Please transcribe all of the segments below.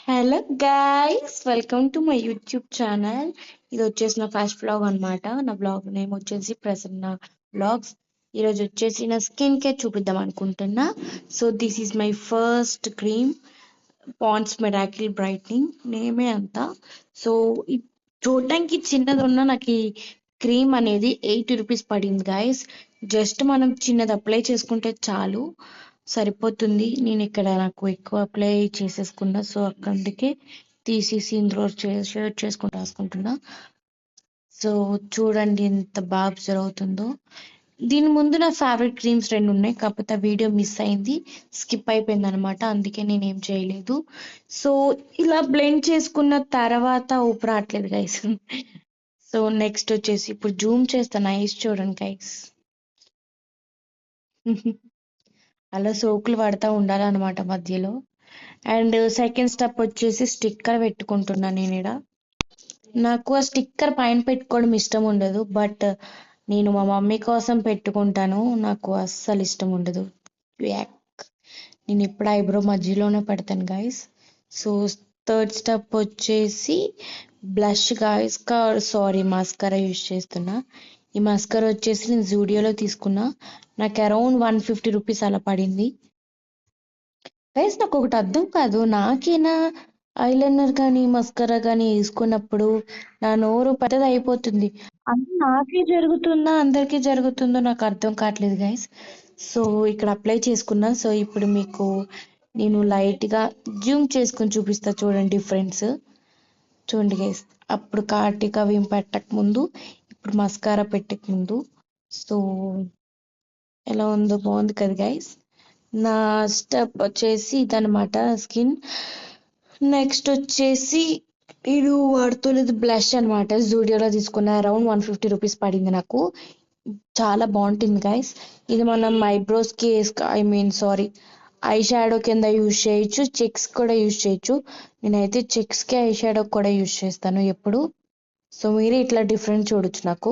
Hello guys, welcome to my YouTube channel. ఇది వచ్చేసి నా ఫస్ట్ వ్లాగ్ అనమాట. నా వ్లాగ్ నేమ్ వచ్చేసి ప్రసన్న వ్లాగ్స్. ఈరోజు వచ్చేసి నా స్కిన్ కేర్ చూపిద్దాం అనుకుంటున్నా. So this is my first cream, Pond's miracle brightening నేమే అంతా. సో చూడటానికి చిన్నది ఉన్న నాకు ఈ క్రీమ్ అనేది 80 రూపీస్ పడింది గైస్. జస్ట్ మనం చిన్నది అప్లై చేసుకుంటే చాలు, సరిపోతుంది. నేను ఇక్కడ నాకు ఎక్కువ అప్లై చేసేసుకున్నా, సో అందుకే తీసేసి ఇందులో షేర్ చేసుకుంటూ రాసుకుంటున్నా. సో చూడండి ఎంత బాగా అబ్జర్వ్ అవుతుందో. దీని ముందు నా ఫేవరెట్ క్రీమ్స్ 2 ఉన్నాయి, కాకపోతే ఆ వీడియో మిస్ అయింది, స్కిప్ అయిపోయింది అనమాట. అందుకే నేను ఏం చేయలేదు. సో ఇలా బ్లెండ్ చేసుకున్న తర్వాత ఊపు రావట్లేదు గైస్. సో నెక్స్ట్ వచ్చేసి ఇప్పుడు జూమ్ చేస్తాను, ఐస్ చూడండి గైస్. అలా సోకులు పడతా ఉండాలన్నమాట మధ్యలో. అండ్ సెకండ్ స్టెప్ వచ్చేసి స్టిక్కర్ పెట్టుకుంటున్నాను నేను ఇక్కడ. నాకు ఆ స్టిక్కర్ పైన పెట్టుకోవడం ఇష్టం ఉండదు, బట్ నేను మా మమ్మీ కోసం పెట్టుకుంటాను. నాకు అస్సలు ఇష్టం ఉండదు. యాక్. నేను ఇప్పుడు ఐబ్రో మధ్యలోనే పెడతాను గైస్. సో థర్డ్ స్టెప్ వచ్చేసి blush guys, sorry mascara use చేస్తున్నా. ఈ మస్కరా వచ్చేసి నేను జూడియోలో తీసుకున్నా. నాకు అరౌండ్ 150 రూపీస్ అలా పడింది గైస్. నాకు ఒకటి అర్థం కాదు, నాకేనా ఐలైనర్ కానీ మస్కరా కానీ వేసుకున్నప్పుడు నా నోరు పెద్దది అయిపోతుంది, అది నాకే జరుగుతుందా అందరికీ జరుగుతుందో నాకు అర్థం కావట్లేదు గైస్. సో ఇక్కడ అప్లై చేసుకున్నా. సో ఇప్పుడు మీకు నేను లైట్గా జూమ్ చేసుకొని చూపిస్తా, చూడండి డిఫరెన్స్. చూడండి గైస్, అప్పుడు కార్టిక్ అవి పెట్టక ముందు, ఇప్పుడు మస్కారా పెట్టక ముందు. సో ఎలా ఉందో, బాగుంది కదా గైస్. నా స్టెప్ వచ్చేసి ఇదనమాట స్కిన్. నెక్స్ట్ వచ్చేసి నేను వాడుతున్నది బ్లష్ అనమాట. జూడియోలో తీసుకున్న అరౌండ్ 150 రూపీస్ పడింది నాకు. చాలా బాగుంటుంది గైస్. ఇది మనం ఐబ్రోస్కి ఐ షాడో కింద యూజ్ చేయొచ్చు, చెక్స్ కూడా యూజ్ చేయొచ్చు. నేనైతే చెక్స్కి ఐ షాడో కూడా యూజ్ చేస్తాను ఎప్పుడు. సో మీరే ఇట్లా డిఫరెంట్ చూడొచ్చు నాకు.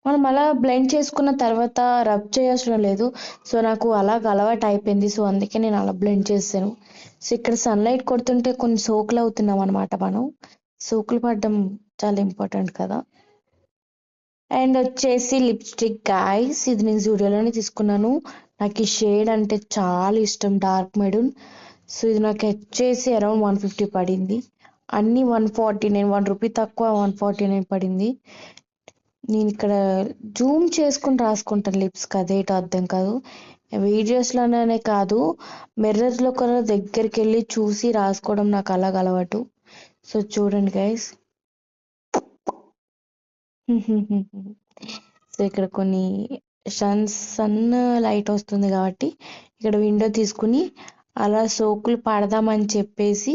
మనం అలా బ్లెండ్ చేసుకున్న తర్వాత రబ్ చేయవసరం లేదు. సో నాకు అలాగ అలవాటు అయిపోయింది, సో అందుకే నేను అలా బ్లెండ్ చేశాను. సో ఇక్కడ సన్లైట్ కొడుతుంటే కొన్ని సోకులు అవుతున్నాం అనమాట మనం. సోకులు పడడం చాలా ఇంపార్టెంట్ కదా. అండ్ వచ్చేసి లిప్స్టిక్ గైస్, ఇది నేను జూడియోలోనే తీసుకున్నాను. నాకు ఈ షేడ్ అంటే చాలా ఇష్టం, డార్క్ మెరూన్. సో ఇది నాకు వచ్చేసి అరౌండ్ 150 పడింది. అన్నీ 149, 1 రూపీ తక్కువ 149 పడింది. నేను ఇక్కడ జూమ్ చేసుకుని రాసుకుంటాను లిప్స్కి, అదేటో అర్థం కాదు. వీడియోస్లోనే కాదు, మిర్రర్లో కూడా దగ్గరికి వెళ్ళి చూసి రాసుకోవడం నాకు అలాగ అలవాటు. సో చూడండి గైస్. సో ఇక్కడ కొన్ని సన్న లైట్ వస్తుంది కాబట్టి ఇక్కడ విండో తీసుకుని అలా సోకులు పడదామని చెప్పేసి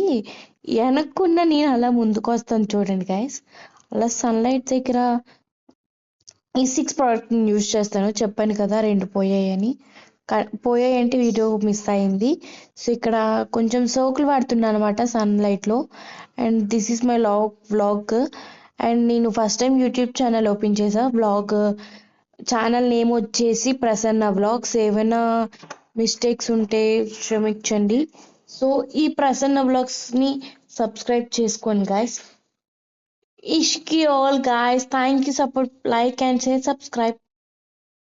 వెనక్కున్న నేను అలా ముందుకు వస్తాను చూడండి గైస్. అలా సన్లైట్ దగ్గర ఈ 6 ప్రోడక్ట్ని యూజ్ చేస్తాను. చెప్పాను కదా 2 పోయాయని. పోయాయంటే వీడియో మిస్ అయింది. సో ఇక్కడ కొంచెం సోకులు వాడుతున్నాను అనమాట సన్లైట్లో. And this is my vlog. And నేను first time YouTube channel open చేసా. ఛానల్ నేమ్ వచ్చేసి ప్రసన్న వ్లాగ్స్. ఏమైనా మిస్టేక్స్ ఉంటే క్షమించండి. సో ఈ ప్రసన్న వ్లాగ్స్ని సబ్స్క్రైబ్ చేసుకోండి guys. Ishki all guys, thank you, support, like and share, subscribe.